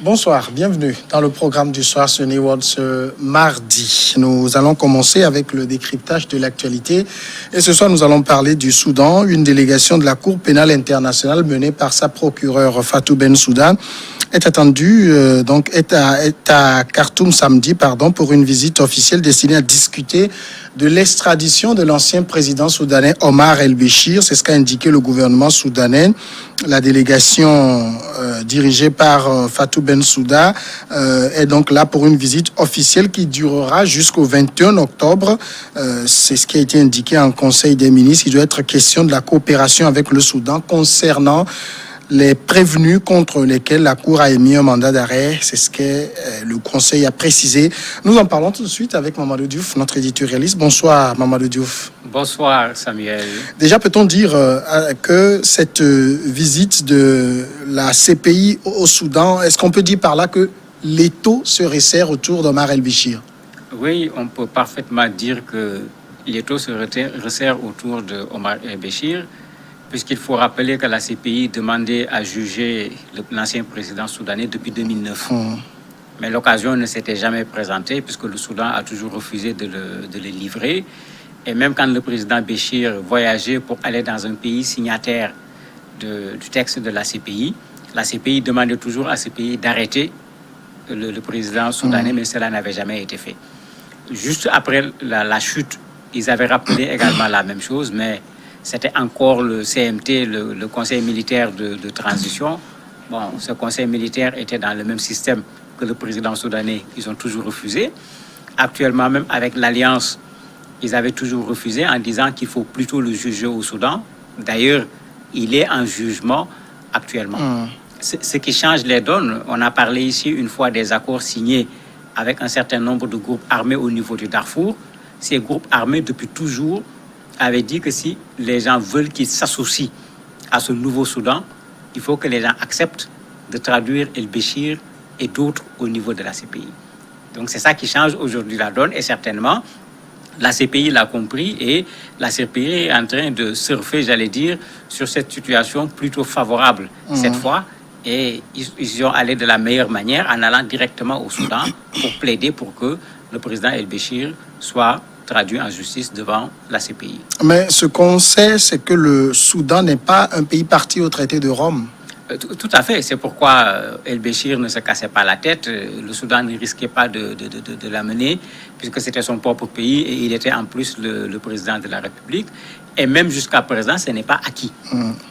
Bonsoir, bienvenue dans le programme du soir sur New ce mardi. Nous allons commencer avec le décryptage de l'actualité. Et ce soir, nous allons parler du Soudan. Une délégation de la Cour pénale internationale menée par sa procureure Fatou Bensouda est attendue, est à Khartoum samedi, pour une visite officielle destinée à discuter de l'extradition de l'ancien président soudanais Omar el-Béchir. C'est ce qu'a indiqué le gouvernement soudanais. La délégation dirigée par Fatou Bensouda est donc là pour une visite officielle qui durera jusqu'au 21 octobre. C'est ce qui a été indiqué en Conseil des ministres. Il doit être question de la coopération avec le Soudan concernant les prévenus contre lesquels la Cour a émis un mandat d'arrêt. C'est ce que le Conseil a précisé. Nous en parlons tout de suite avec Mamadou Diouf, notre éditorialiste. Bonsoir Mamadou Diouf. Bonsoir Samuel. Déjà, peut-on dire que cette visite de la CPI au Soudan, est-ce qu'on peut dire par là que l'étau se resserre autour d'Omar el-Béchir? Oui, on peut parfaitement dire que l'étau se resserre autour d'Omar el-Béchir, puisqu'il faut rappeler que la CPI demandait à juger l'ancien président soudanais depuis 2009. Mais l'occasion ne s'était jamais présentée, puisque le Soudan a toujours refusé de le livrer. Et même quand le président Béchir voyageait pour aller dans un pays signataire du texte de la CPI demandait toujours à la CPI d'arrêter le président soudanais, mais cela n'avait jamais été fait. Juste après la chute, ils avaient rappelé également la même chose, mais c'était encore le CMT, le Conseil militaire de transition. Bon, ce Conseil militaire était dans le même système que le président soudanais. Ils ont toujours refusé. Actuellement, même avec l'Alliance, ils avaient toujours refusé en disant qu'il faut plutôt le juger au Soudan. D'ailleurs, il est en jugement actuellement. Ce qui change les donnes, on a parlé ici une fois des accords signés avec un certain nombre de groupes armés au niveau du Darfour. Ces groupes armés, depuis toujours, avaient dit que si les gens veulent qu'ils s'associent à ce nouveau Soudan, il faut que les gens acceptent de traduire el-Béchir et d'autres au niveau de la CPI. Donc c'est ça qui change aujourd'hui la donne, et certainement la CPI l'a compris, et la CPI est en train de surfer, j'allais dire, sur cette situation plutôt favorable cette fois, et ils y ont allé de la meilleure manière en allant directement au Soudan pour plaider pour que le président el-Béchir soit traduit en justice devant la CPI. Mais ce qu'on sait, c'est que le Soudan n'est pas un pays parti au traité de Rome. Tout à fait. C'est pourquoi el-Béchir ne se cassait pas la tête. Le Soudan ne risquait pas de l'amener, puisque c'était son propre pays et il était en plus le président de la République. Et même jusqu'à présent, ce n'est pas acquis,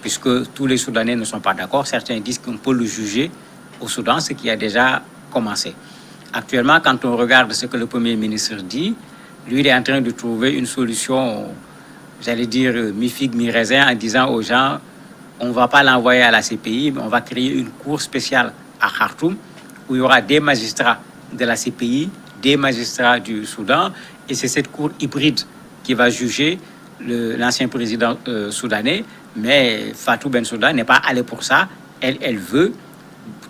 puisque tous les Soudanais ne sont pas d'accord. Certains disent qu'on peut le juger au Soudan, ce qui a déjà commencé. Actuellement, quand on regarde ce que le Premier ministre dit, lui, il est en train de trouver une solution, j'allais dire, mi-figue, mi-raisin, en disant aux gens, on ne va pas l'envoyer à la CPI, mais on va créer une cour spéciale à Khartoum, où il y aura des magistrats de la CPI, des magistrats du Soudan, et c'est cette cour hybride qui va juger l'ancien président soudanais. Mais Fatou Bensouda n'est pas allée pour ça. Elle veut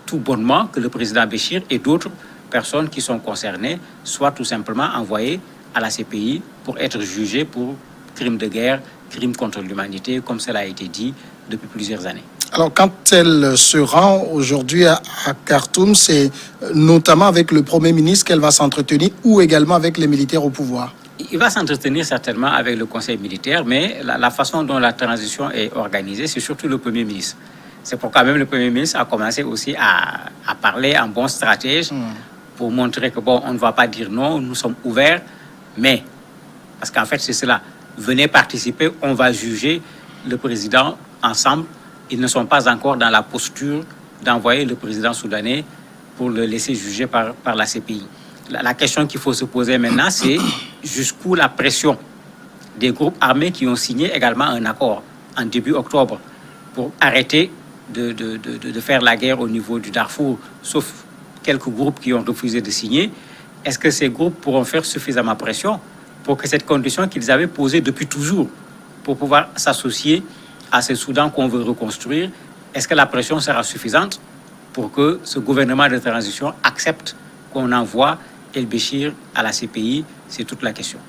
tout bonnement que le président Béchir et d'autres personnes qui sont concernées soient tout simplement envoyées à la CPI pour être jugés pour crimes de guerre, crimes contre l'humanité, comme cela a été dit depuis plusieurs années. Alors, quand elle se rend aujourd'hui à Khartoum, c'est notamment avec le Premier ministre qu'elle va s'entretenir, ou également avec les militaires au pouvoir? Il va s'entretenir certainement avec le Conseil militaire, mais la façon dont la transition est organisée, c'est surtout le Premier ministre. C'est pourquoi même le Premier ministre a commencé aussi à parler en bon stratège pour montrer que, bon, on ne va pas dire non, nous sommes ouverts, mais, parce qu'en fait c'est cela, venez participer, on va juger le président ensemble. Ils ne sont pas encore dans la posture d'envoyer le président soudanais pour le laisser juger par la CPI. La question qu'il faut se poser maintenant, c'est jusqu'où la pression des groupes armés qui ont signé également un accord en début octobre pour arrêter de faire la guerre au niveau du Darfour, sauf quelques groupes qui ont refusé de signer. Est-ce que ces groupes pourront faire suffisamment pression pour que cette condition qu'ils avaient posée depuis toujours, pour pouvoir s'associer à ce Soudan qu'on veut reconstruire, est-ce que la pression sera suffisante pour que ce gouvernement de transition accepte qu'on envoie el-Béchir à la CPI? C'est toute la question.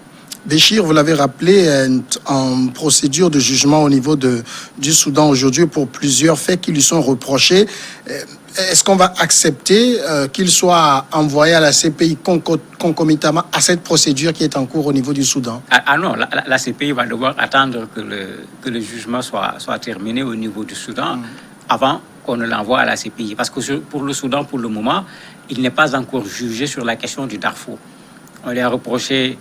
Béchir, vous l'avez rappelé, en procédure de jugement au niveau du Soudan aujourd'hui pour plusieurs faits qui lui sont reprochés. Est-ce qu'on va accepter qu'il soit envoyé à la CPI concomitamment à cette procédure qui est en cours au niveau du Soudan? Ah non, la CPI va devoir attendre que le jugement soit terminé au niveau du Soudan avant qu'on ne l'envoie à la CPI. Parce que pour le Soudan, pour le moment, il n'est pas encore jugé sur la question du Darfour. On lui a reproché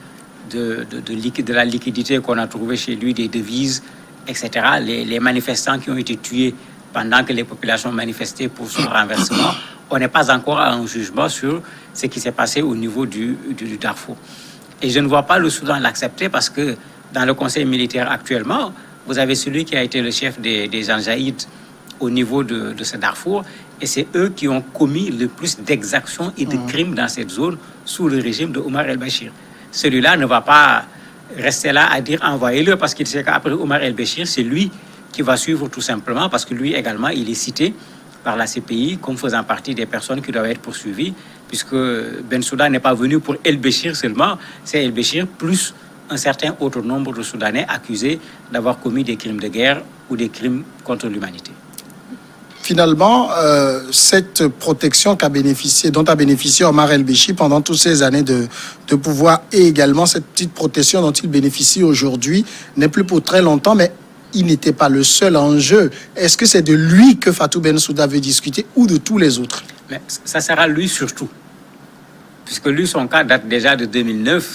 de la liquidité qu'on a trouvée chez lui, des devises, etc. Les manifestants qui ont été tués pendant que les populations manifestaient pour son renversement. On n'est pas encore à un jugement sur ce qui s'est passé au niveau du Darfour. Et je ne vois pas le Soudan l'accepter parce que dans le conseil militaire actuellement, vous avez celui qui a été le chef des Janjaïdes au niveau de ce Darfour, et c'est eux qui ont commis le plus d'exactions et de crimes dans cette zone sous le régime de Omar el-Béchir. Celui-là ne va pas rester là à dire envoyez-le parce qu'il sait qu'après Omar el-Béchir, c'est lui qui va suivre tout simplement parce que lui également, il est cité par la CPI comme faisant partie des personnes qui doivent être poursuivies puisque Bensouda n'est pas venu pour el-Béchir seulement, c'est el-Béchir plus un certain autre nombre de Soudanais accusés d'avoir commis des crimes de guerre ou des crimes contre l'humanité. Finalement, cette protection dont a bénéficié Omar el-Béchir pendant toutes ces années de pouvoir et également cette petite protection dont il bénéficie aujourd'hui n'est plus pour très longtemps, mais il n'était pas le seul enjeu. Est-ce que c'est de lui que Fatou Bensouda veut discuter ou de tous les autres? Mais ça sera lui surtout. Puisque lui, son cas date déjà de 2009.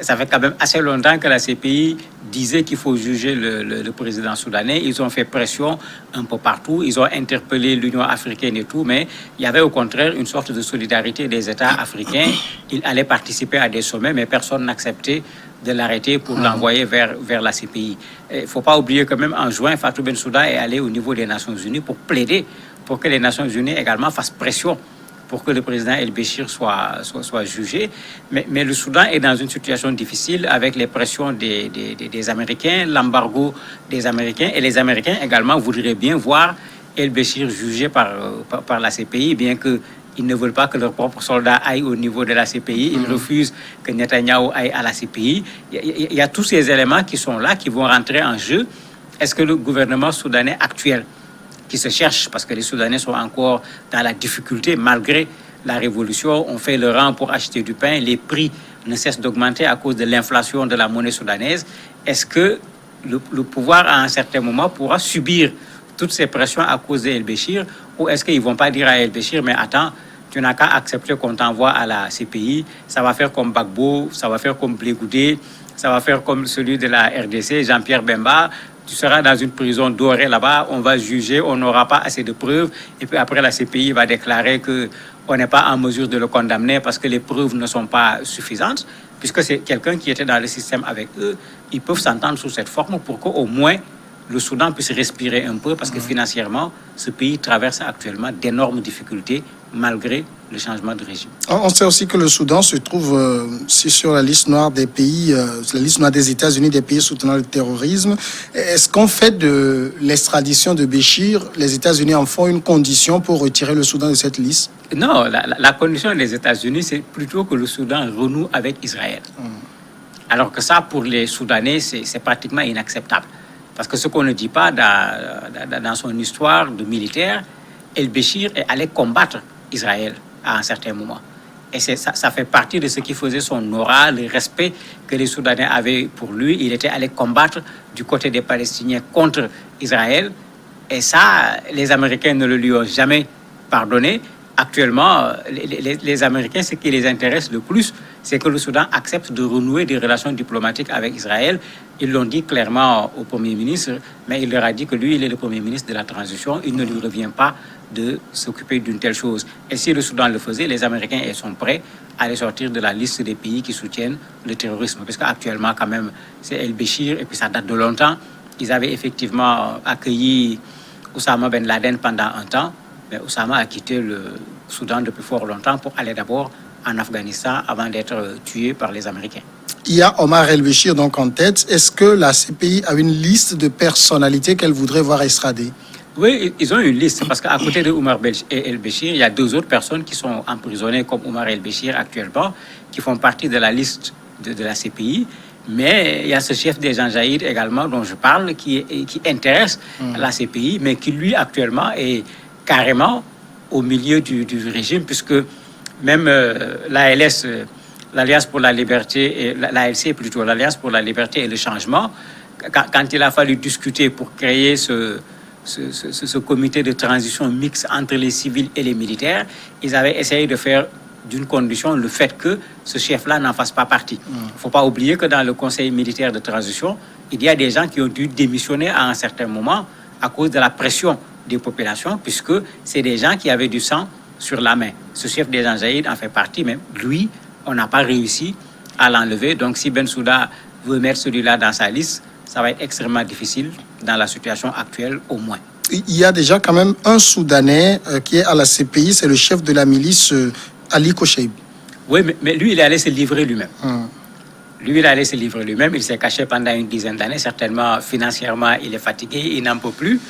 Ça fait quand même assez longtemps que la CPI disait qu'il faut juger le président soudanais. Ils ont fait pression un peu partout. Ils ont interpellé l'Union africaine et tout. Mais il y avait au contraire une sorte de solidarité des États africains. Il allait participer à des sommets, mais personne n'acceptait de l'arrêter pour l'envoyer vers la CPI. Il ne faut pas oublier que même en juin, Fatou Bensouda est allé au niveau des Nations Unies pour plaider pour que les Nations Unies également fassent pression pour que le président el-Béchir soit jugé. Mais le Soudan est dans une situation difficile avec les pressions des Américains, l'embargo des Américains. Et les Américains également voudraient bien voir el-Béchir jugé par la CPI, bien qu'ils ne veulent pas que leurs propres soldats aillent au niveau de la CPI. Ils refusent que Netanyahou aille à la CPI. Il y a tous ces éléments qui sont là, qui vont rentrer en jeu. Est-ce que le gouvernement soudanais actuel, qui se cherchent parce que les Soudanais sont encore dans la difficulté malgré la révolution. On fait le rang pour acheter du pain. Les prix ne cessent d'augmenter à cause de l'inflation de la monnaie soudanaise. Est-ce que le pouvoir, à un certain moment, pourra subir toutes ces pressions à cause d'El-Béchir ou est-ce qu'ils ne vont pas dire à El-Béchir, mais attends, tu n'as qu'à accepter qu'on t'envoie à la CPI. Ça va faire comme Gbagbo, ça va faire comme Blé Goudé, ça va faire comme celui de la RDC, Jean-Pierre Bemba. Tu seras dans une prison dorée là-bas, on va juger, on n'aura pas assez de preuves. Et puis après, la CPI va déclarer qu'on n'est pas en mesure de le condamner parce que les preuves ne sont pas suffisantes. Puisque c'est quelqu'un qui était dans le système avec eux, ils peuvent s'entendre sous cette forme pour qu'au moins le Soudan puisse respirer un peu parce que financièrement, ce pays traverse actuellement d'énormes difficultés malgré le changement de régime. On sait aussi que le Soudan se trouve sur la liste noire des pays, la liste noire des États-Unis, des pays soutenant le terrorisme. Est-ce qu'en fait de l'extradition de Béchir, les États-Unis en font une condition pour retirer le Soudan de cette liste? Non, la condition des États-Unis, c'est plutôt que le Soudan renoue avec Israël. Alors que ça, pour les Soudanais, c'est pratiquement inacceptable. Parce que ce qu'on ne dit pas dans son histoire de militaire, el-Béchir est allé combattre Israël à un certain moment. Et ça fait partie de ce qui faisait son aura, le respect que les Soudanais avaient pour lui. Il était allé combattre du côté des Palestiniens contre Israël. Et ça, les Américains ne le lui ont jamais pardonné. Actuellement, les Américains, ce qui les intéresse le plus, c'est que le Soudan accepte de renouer des relations diplomatiques avec Israël. Ils l'ont dit clairement au Premier ministre, mais il leur a dit que lui, il est le Premier ministre de la transition. Il ne lui revient pas de s'occuper d'une telle chose. Et si le Soudan le faisait, les Américains sont prêts à les sortir de la liste des pays qui soutiennent le terrorisme. Parce qu'actuellement, quand même, c'est El-Béchir, et puis ça date de longtemps. Ils avaient effectivement accueilli Oussama Ben Laden pendant un temps, mais Oussama a quitté le Soudan depuis fort longtemps pour aller d'abord en Afghanistan avant d'être tué par les Américains. Il y a Omar el-Béchir donc en tête. Est-ce que la CPI a une liste de personnalités qu'elle voudrait voir extradées? Oui, ils ont une liste parce qu'à côté de Omar el-Béchir, il y a deux autres personnes qui sont emprisonnées comme Omar el-Béchir actuellement, qui font partie de la liste de la CPI. Mais il y a ce chef des Janjaïdes également dont je parle qui intéresse la CPI, mais qui lui actuellement est carrément au milieu du régime, puisque même l'ALS, l'Alliance pour la liberté, et l'ALC plutôt, l'Alliance pour la liberté et le changement, quand il a fallu discuter pour créer ce comité de transition mixte entre les civils et les militaires, ils avaient essayé de faire d'une condition le fait que ce chef-là n'en fasse pas partie. Il ne faut pas oublier que dans le conseil militaire de transition, il y a des gens qui ont dû démissionner à un certain moment à cause de la pression des populations, puisque c'est des gens qui avaient du sang sur la main. Ce chef des Janjaïdes en fait partie, même lui, on n'a pas réussi à l'enlever. Donc si Bensouda veut mettre celui-là dans sa liste, ça va être extrêmement difficile dans la situation actuelle au moins. Il y a déjà quand même un Soudanais qui est à la CPI, c'est le chef de la milice Ali Kocheib. Oui, mais lui, il est allé se livrer lui-même. Lui, il est allé se livrer lui-même. Il s'est caché pendant une dizaine d'années. Certainement, financièrement, il est fatigué, il n'en peut plus.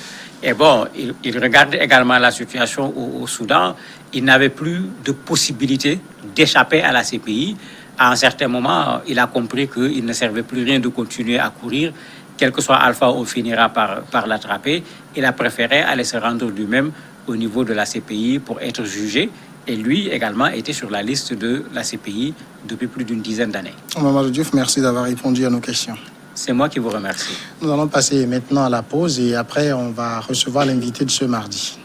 Et bon, il regarde également la situation au Soudan. Il n'avait plus de possibilité d'échapper à la CPI. À un certain moment, il a compris qu'il ne servait plus rien de continuer à courir. Quel que soit Alpha, on finira par l'attraper. Il a préféré aller se rendre lui-même au niveau de la CPI pour être jugé. Et lui également était sur la liste de la CPI depuis plus d'une dizaine d'années. Mamadou Diouf, merci d'avoir répondu à nos questions. C'est moi qui vous remercie. Nous allons passer maintenant à la pause et après on va recevoir l'invité de ce mardi.